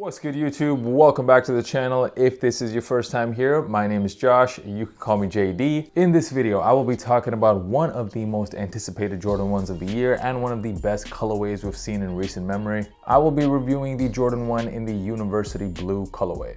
What's good, YouTube? Welcome back to the channel. If this is your first time here, my name is Josh. You can call me JD. In this video, I will be talking about one of the most anticipated Jordan 1s of the year and one of the best colorways we've seen in recent memory. I will be reviewing the Jordan 1 in the University Blue colorway.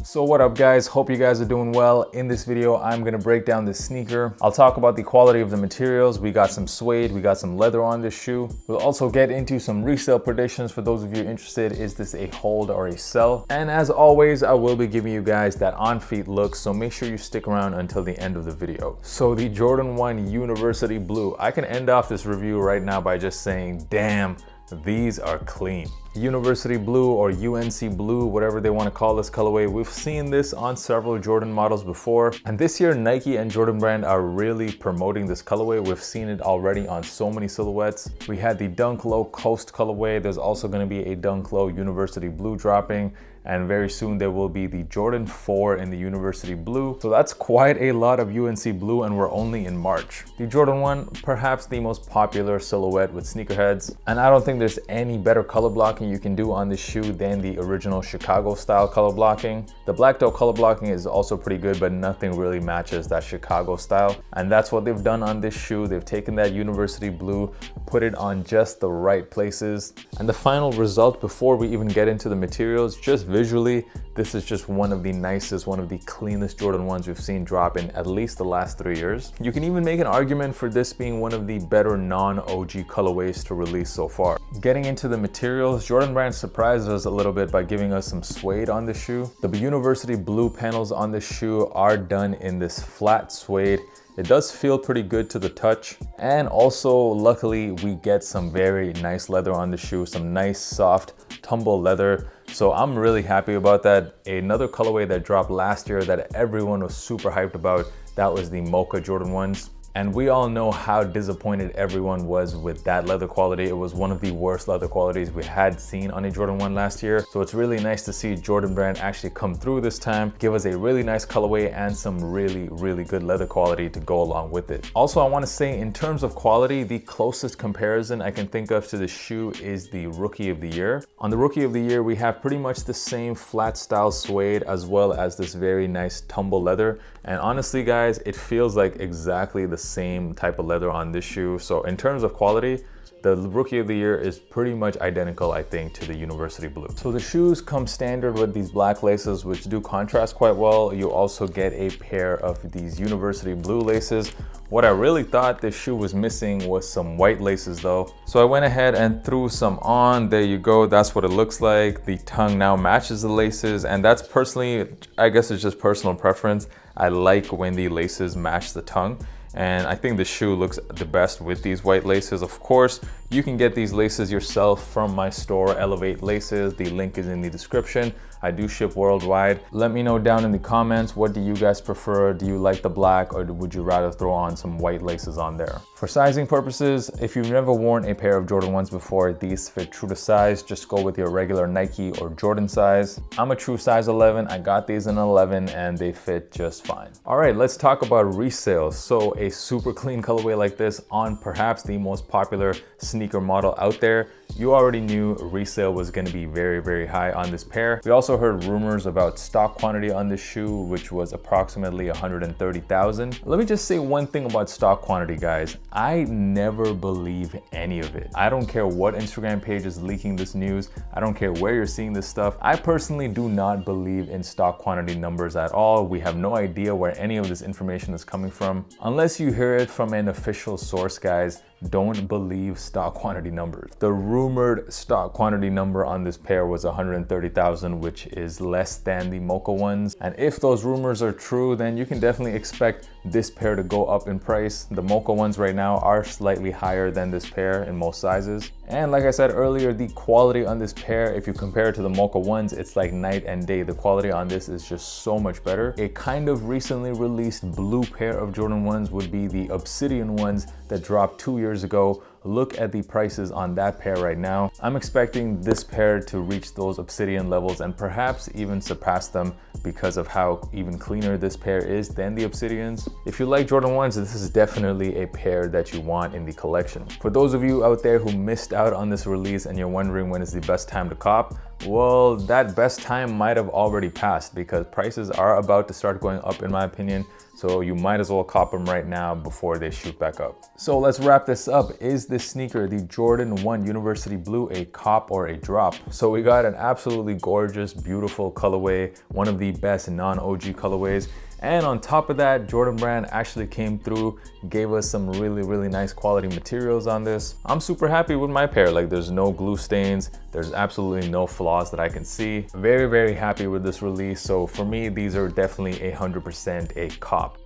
So what up, guys? Hope you guys are doing well. In this video, I'm gonna break down this sneaker. I'll talk about the quality of the materials. We got some suede, we got some leather on this shoe. We'll also get into some resale predictions for those of you interested. Is this a hold or a sell? And as always, I will be giving you guys that on-feet look, so make sure you stick around until the end of the video. So the Jordan 1 University Blue. I can end off this review right now by just saying, damn, these are clean. University Blue or UNC Blue, whatever they want to call this colorway. We've seen this on several Jordan models before, and this year Nike and Jordan Brand are really promoting this colorway. We've seen it already on so many silhouettes. We had the Dunk Low Coast colorway. There's also going to be a Dunk Low University Blue dropping, and very soon there will be the Jordan 4 in the University Blue. So that's quite a lot of UNC Blue, and we're only in March. The Jordan 1, perhaps the most popular silhouette with sneakerheads, and I don't think there's any better color blocking you can do on this shoe than the original Chicago style color blocking. The black toe color blocking is also pretty good, but nothing really matches that Chicago style, and that's what they've done on this shoe. They've taken that University Blue, put it on just the right places, and the final result, before we even get into the materials, just visually, this is just one of the nicest, one of the cleanest Jordan 1s we've seen drop in at least the last 3 years. You can even make an argument for this being one of the better non-OG colorways to release so far. Getting into the materials, Jordan Brand surprised us a little bit by giving us some suede on the shoe. The University Blue panels on this shoe are done in this flat suede. It does feel pretty good to the touch, and also luckily we get some very nice leather on the shoe, some nice soft tumble leather. So I'm really happy about that. Another colorway that dropped last year that everyone was super hyped about, that was the Mocha Jordan 1s. And we all know how disappointed everyone was with that leather quality. It was one of the worst leather qualities we had seen on a Jordan 1 last year. So it's really nice to see Jordan Brand actually come through this time, give us a really nice colorway and some really good leather quality to go along with it. Also, I want to say, in terms of quality, the closest comparison I can think of to the shoe is the Rookie of the Year. On the Rookie of the Year, we have pretty much the same flat style suede as well as this very nice tumble leather. And honestly, guys, it feels like exactly the same type of leather on this shoe. So in terms of quality, the Rookie of the Year is pretty much identical, I think, to the University Blue. So the shoes come standard with these black laces, which do contrast quite well. You also get a pair of these University Blue laces. What I really thought this shoe was missing was some white laces though. So I went ahead and threw some on. There you go, that's what it looks like. The tongue now matches the laces, and that's personally, I guess it's just personal preference. I like when the laces match the tongue, and I think the shoe looks the best with these white laces. Of course, you can get these laces yourself from my store, Elevate Laces. The link is in the description. I do ship worldwide. Let me know down in the comments, what do you guys prefer? Do you like the black, or would you rather throw on some white laces on there? For sizing purposes, if you've never worn a pair of Jordan 1s before, these fit true to size. Just go with your regular Nike or Jordan size. I'm a true size 11. I got these in 11 and they fit just fine. All right, let's talk about resales. So a super clean colorway like this on perhaps the most popular sneaker model out there. You already knew resale was going to be very high on this pair. We also heard rumors about stock quantity on this shoe, which was approximately 130,000. Let me just say one thing about stock quantity, guys. I never believe any of it. I don't care what Instagram page is leaking this news. I don't care where you're seeing this stuff. I personally do not believe in stock quantity numbers at all. We have no idea where any of this information is coming from. Unless you hear it from an official source, guys, don't believe stock quantity numbers. The rumored stock quantity number on this pair was 130,000, which is less than the Mocha ones. And if those rumors are true, then you can definitely expect this pair to go up in price. The Mocha ones right now are slightly higher than this pair in most sizes. And like I said earlier, the quality on this pair, if you compare it to the Mocha ones, it's like night and day. The quality on this is just so much better. A kind of recently released blue pair of Jordan 1s would be the Obsidian ones that dropped 2 years ago. look at the prices on that pair right now. I'm expecting this pair to reach those obsidian levels and perhaps even surpass them because of how even cleaner this pair is than the obsidians. If you like Jordan 1s, this is definitely a pair that you want in the collection. For those of you out there who missed out on this release and you're wondering when is the best time to cop, well, that best time might have already passed because prices are about to start going up in my opinion. So you might as well cop them right now before they shoot back up. So let's wrap this up. Is this sneaker, the Jordan 1 University Blue, a cop or a drop? So we got an absolutely gorgeous, beautiful colorway, one of the best non-OG colorways. And on top of that, Jordan Brand actually came through, gave us some really nice quality materials on this. I'm super happy with my pair. Like, there's no glue stains, there's absolutely no flaws that I can see. Very happy with this release. So for me, these are definitely 100% a cop.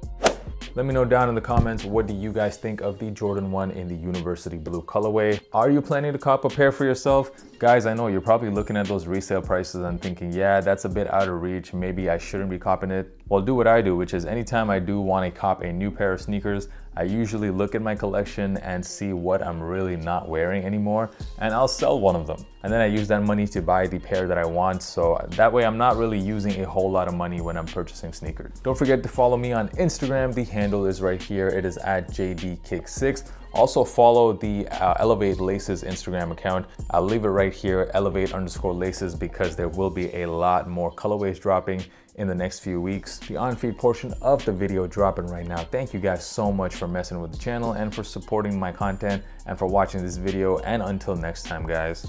Let me know down in the comments, what do you guys think of the Jordan 1 in the University Blue colorway? Are you planning to cop a pair for yourself? Guys, I know you're probably looking at those resale prices and thinking, yeah, that's a bit out of reach. Maybe I shouldn't be copping it. Well, do what I do, which is anytime I do want to cop a new pair of sneakers, I usually look at my collection and see what I'm really not wearing anymore, and I'll sell one of them. And then I use that money to buy the pair that I want, so that way I'm not really using a whole lot of money when I'm purchasing sneakers. Don't forget to follow me on Instagram. The handle is right here. It is at JDKick6. Also follow the Elevate Laces Instagram account. I'll leave it right here, elevate_laces, because there will be a lot more colorways dropping in the next few weeks. The on-feed portion of the video dropping right now. Thank you guys so much for messing with the channel and for supporting my content and for watching this video. And until next time, guys,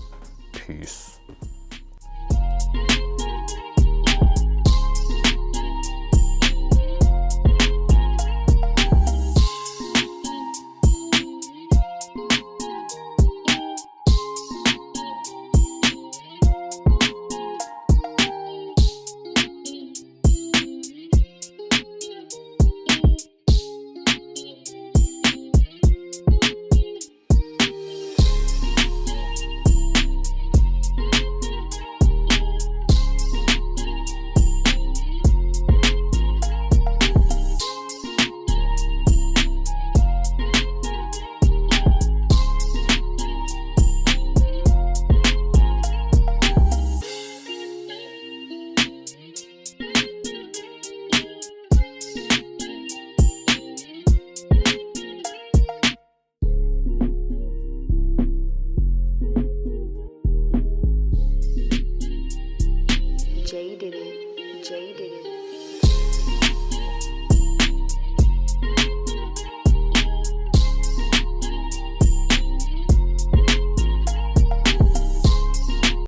peace.